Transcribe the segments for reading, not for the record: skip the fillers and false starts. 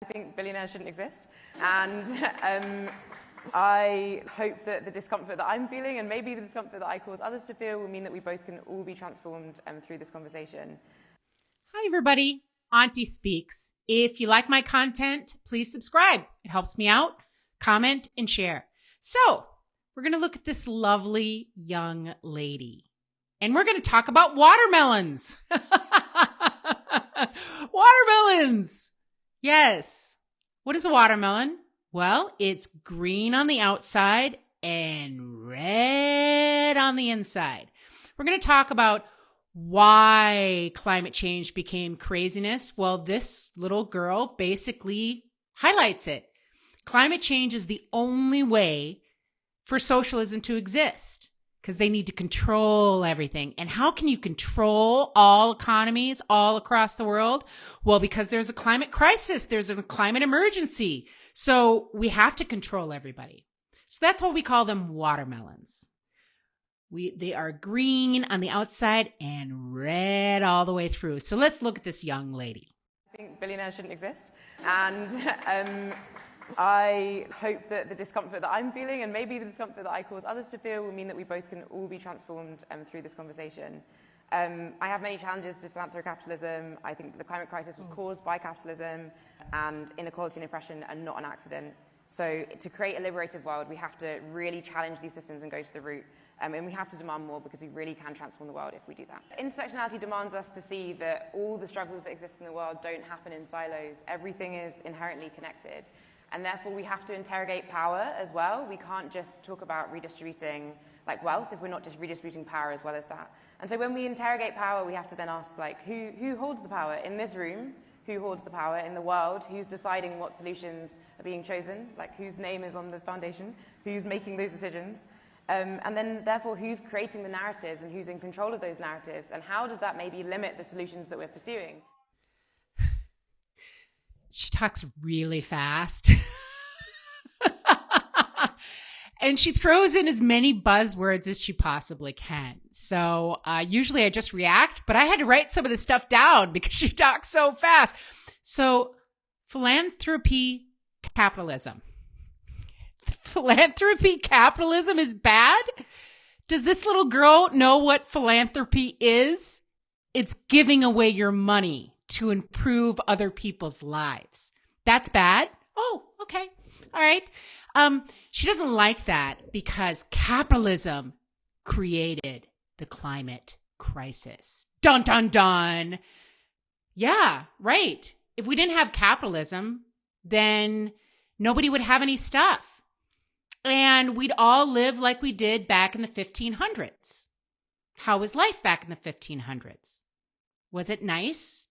I think billionaires shouldn't exist. And I hope that the discomfort that I'm feeling, and maybe the discomfort that I cause others to feel, will mean that we both can all be transformed through this conversation. Hi, everybody. Auntie speaks. If you like my content, please subscribe. It helps me out. Comment and share. So we're going to look at this lovely young lady, and we're going to talk about watermelons. Watermelons. Yes. What is a watermelon? Well, it's green on the outside and red on the inside. We're going to talk about why climate change became craziness. Well, this little girl basically highlights it. Climate change is the only way for socialism to exist because they need to control everything. And how can you control all economies all across the world? Well, because there's a climate crisis. There's a climate emergency. So we have to control everybody. So that's why we call them watermelons. They are green on the outside and red all the way through. So let's look at this young lady. I think billionaires shouldn't exist. And I hope that the discomfort that I'm feeling, and maybe the discomfort that I cause others to feel, will mean that we both can all be transformed through this conversation. I have many challenges to capitalism. I think that the climate crisis was caused by capitalism, and inequality and oppression are not an accident. So to create a liberated world, we have to really challenge these systems and go to the root. And we have to demand more, because we really can transform the world if we do that. Intersectionality demands us to see that all the struggles that exist in the world don't happen in silos. Everything is inherently connected. And therefore, we have to interrogate power as well. We can't just talk about redistributing wealth if we're not just redistributing power as well as that. And so when we interrogate power, we have to then ask, who holds the power in this room? Who holds the power in the world? Who's deciding what solutions are being chosen? Whose name is on the foundation? Who's making those decisions? And then, therefore, who's creating the narratives and who's in control of those narratives? And how does that maybe limit the solutions that we're pursuing? She talks really fast. And she throws in as many buzzwords as she possibly can. So usually I just react, but I had to write some of this stuff down because she talks so fast. So philanthropy, capitalism. Philanthropy, capitalism is bad? Does this little girl know what philanthropy is? It's giving away your money to improve other people's lives. That's bad? Oh, okay. All right. She doesn't like that because capitalism created the climate crisis. Dun, dun, dun. Yeah, right. If we didn't have capitalism, then nobody would have any stuff. And we'd all live like we did back in the 1500s. How was life back in the 1500s? Was it nice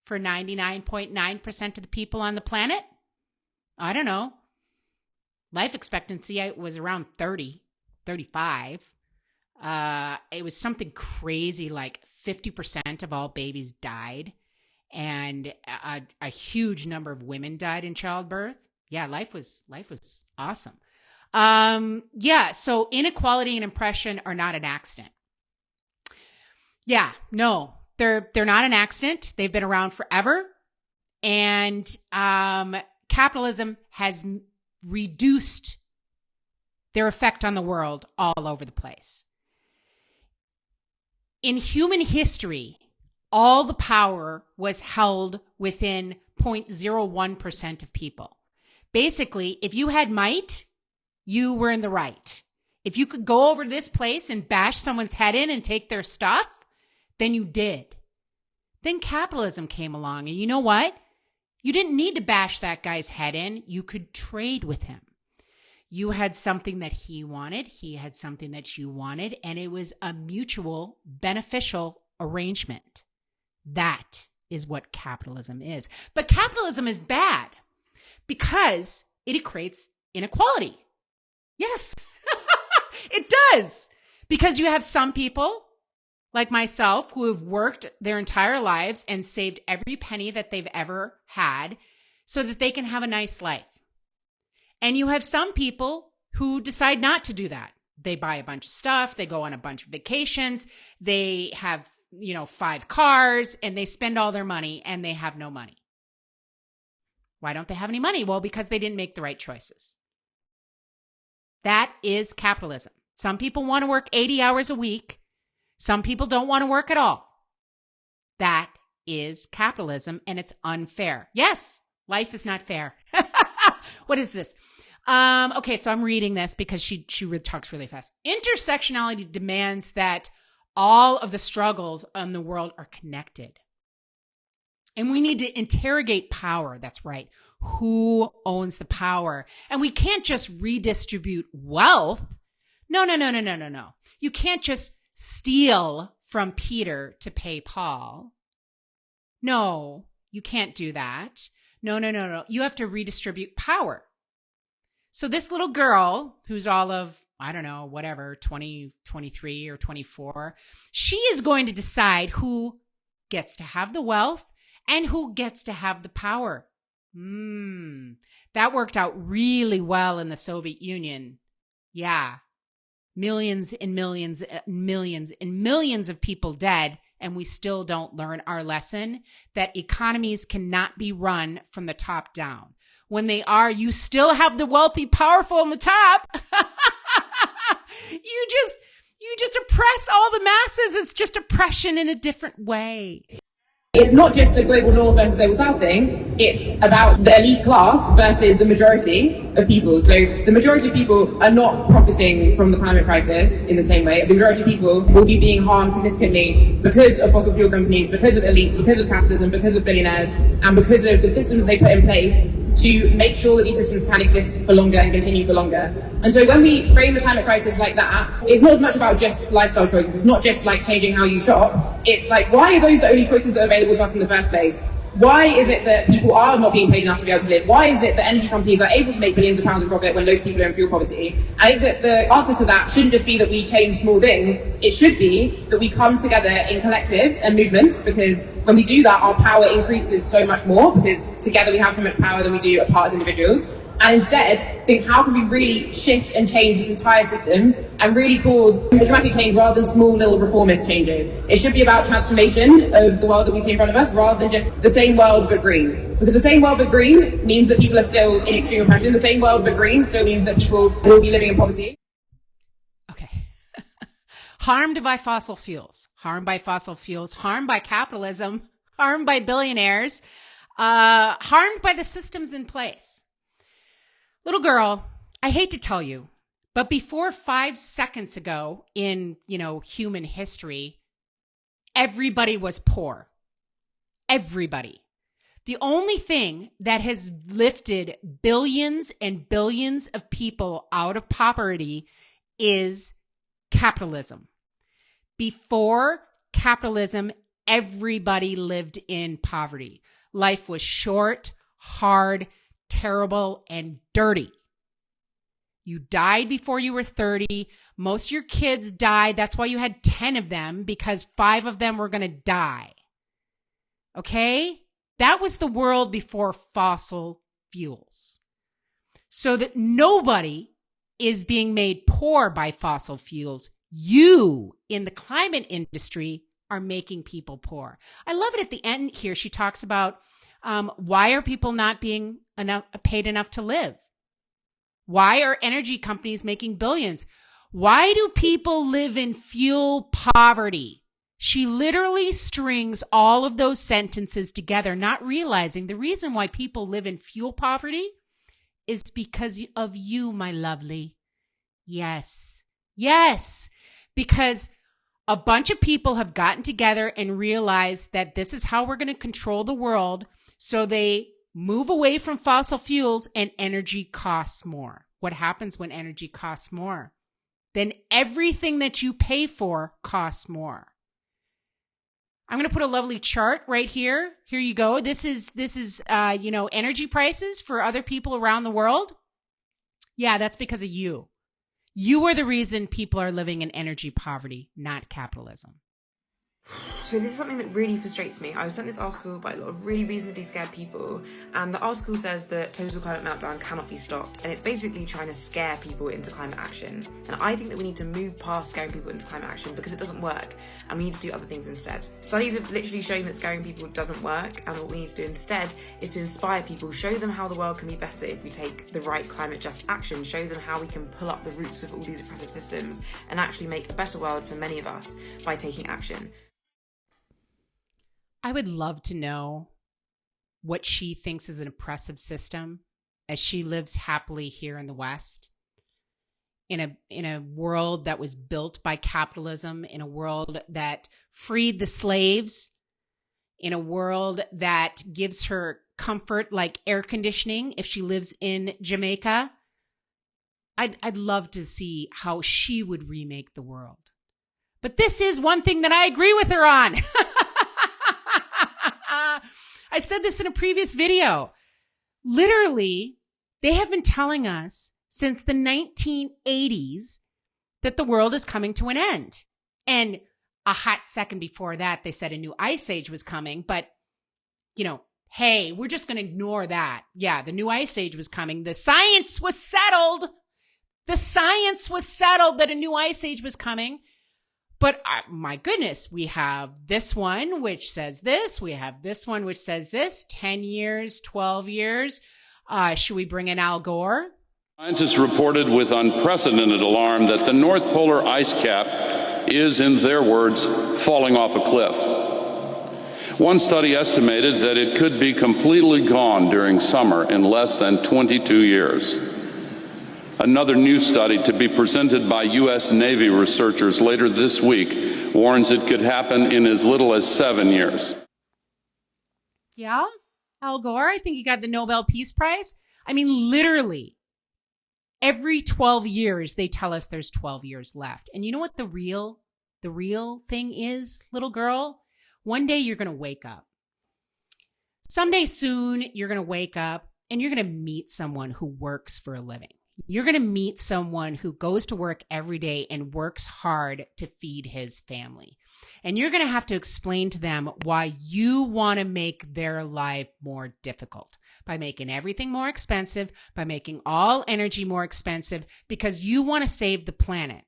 for 99.9% of the people on the planet? I don't know. Life expectancy was around 30, 35. It was something crazy, like 50% of all babies died. And a huge number of women died in childbirth. Yeah, life was awesome. So inequality and oppression are not an accident. Yeah, no, they're not an accident. They've been around forever. And capitalism has reduced their effect on the world all over the place. In human history, all the power was held within 0.01% of people. Basically, if you had might, you were in the right. If you could go over to this place and bash someone's head in and take their stuff, then you did. Then capitalism came along, and you know what? You didn't need to bash that guy's head in. You could trade with him. You had something that he wanted. He had something that you wanted, and it was a mutual beneficial arrangement. That is what capitalism is. But capitalism is bad because it creates inequality. Yes, it does. Because you have some people like myself who have worked their entire lives and saved every penny that they've ever had so that they can have a nice life. And you have some people who decide not to do that. They buy a bunch of stuff. They go on a bunch of vacations. They have, 5 cars, and they spend all their money and they have no money. Why don't they have any money? Well, because they didn't make the right choices. That is capitalism. Some people want to work 80 hours a week. Some people don't want to work at all. That is capitalism, and it's unfair. Yes, life is not fair. What is this? Okay, so I'm reading this because she talks really fast. Intersectionality demands that all of the struggles in the world are connected. And we need to interrogate power. That's right. Who owns the power? And we can't just redistribute wealth. No. You can't just steal from Peter to pay Paul. No, you can't do that. No. You have to redistribute power. So this little girl, who's all of, I don't know, whatever, 20, 23 or 24, she is going to decide who gets to have the wealth and who gets to have the power. That worked out really well in the Soviet Union. Yeah. Millions and millions and millions and millions of people dead, and we still don't learn our lesson that economies cannot be run from the top down. When they are, you still have the wealthy, powerful on the top. You just oppress all the masses. It's just oppression in a different way. It's not just a global north versus global south thing. It's about the elite class versus the majority of people. So the majority of people are not profiting from the climate crisis in the same way. The majority of people will be being harmed significantly because of fossil fuel companies, because of elites, because of capitalism, because of billionaires, and because of the systems they put in place to make sure that these systems can exist for longer and continue for longer. And so when we frame the climate crisis like that, it's not as much about just lifestyle choices. It's not just like changing how you shop. It's like, why are those the only choices that are available to us in the first place? Why is it that people are not being paid enough to be able to live? Why is it that energy companies are able to make billions of pounds of profit when most people are in fuel poverty? I think that the answer to that shouldn't just be that we change small things. It should be that we come together in collectives and movements, because when we do that, our power increases so much more, because together we have so much power than we do apart as individuals. And instead, think, how can we really shift and change this entire systems and really cause a dramatic change rather than small little reformist changes? It should be about transformation of the world that we see in front of us rather than just the same world but green. Because the same world but green means that people are still in extreme oppression. The same world but green still means that people will be living in poverty. Okay. Harmed by fossil fuels, harmed by capitalism, harmed by billionaires, harmed by the systems in place. Little girl, I hate to tell you, but before 5 seconds ago in, human history, everybody was poor. Everybody. The only thing that has lifted billions and billions of people out of poverty is capitalism. Before capitalism, everybody lived in poverty. Life was short, hard, terrible, and dirty. You died before you were 30. Most of your kids died. That's why you had 10 of them, because 5 of them were going to die. Okay? That was the world before fossil fuels. So that nobody is being made poor by fossil fuels. You, in the climate industry, are making people poor. I love it at the end here. She talks about why are people not being paid enough to live? Why are energy companies making billions? Why do people live in fuel poverty? She literally strings all of those sentences together, not realizing the reason why people live in fuel poverty is because of you, my lovely. Yes. Yes. Because a bunch of people have gotten together and realized that this is how we're going to control the world. So they move away from fossil fuels, and energy costs more. What happens when energy costs more? Then everything that you pay for costs more. I'm going to put a lovely chart right here. Here you go. This is energy prices for other people around the world. Yeah, that's because of you. You are the reason people are living in energy poverty, not capitalism. So this is something that really frustrates me. I was sent this article by a lot of really reasonably scared people, and the article says that total climate meltdown cannot be stopped, and it's basically trying to scare people into climate action. And I think that we need to move past scaring people into climate action because it doesn't work, and we need to do other things instead. Studies have literally shown that scaring people doesn't work, and what we need to do instead is to inspire people, show them how the world can be better if we take the right climate just action, show them how we can pull up the roots of all these oppressive systems and actually make a better world for many of us by taking action. I would love to know what she thinks is an oppressive system as she lives happily here in the West, in a world that was built by capitalism, in a world that freed the slaves, in a world that gives her comfort like air conditioning if she lives in Jamaica. I'd love to see how she would remake the world. But this is one thing that I agree with her on. I said this in a previous video. Literally, they have been telling us since the 1980s that the world is coming to an end. And a hot second before that, they said a new ice age was coming. But, you know, hey, we're just going to ignore that. Yeah, the new ice age was coming. The science was settled. The science was settled that a new ice age was coming. But my goodness, we have this one which says this. We have this one which says this. 10 years, 12 years. Should we bring in Al Gore? Scientists reported with unprecedented alarm that the North Polar ice cap is, in their words, falling off a cliff. One study estimated that it could be completely gone during summer in less than 22 years. Another new study to be presented by U.S. Navy researchers later this week warns it could happen in as little as 7 years. Yeah, Al Gore, I think he got the Nobel Peace Prize. I mean, literally, every 12 years, they tell us there's 12 years left. And you know what the real thing is, little girl? One day you're going to wake up. Someday soon, you're going to wake up and you're going to meet someone who works for a living. You're going to meet someone who goes to work every day and works hard to feed his family. And you're going to have to explain to them why you want to make their life more difficult by making everything more expensive, by making all energy more expensive, because you want to save the planet.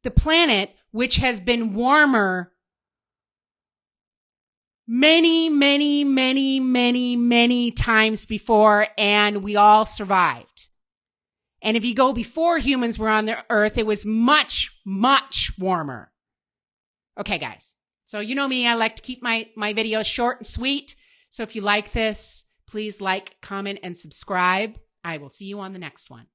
The planet, which has been warmer many, many, many, many, many times before, and we all survived. And if you go before humans were on the earth, it was much, much warmer. Okay, guys. So you know me, I like to keep my videos short and sweet. So if you like this, please like, comment, and subscribe. I will see you on the next one.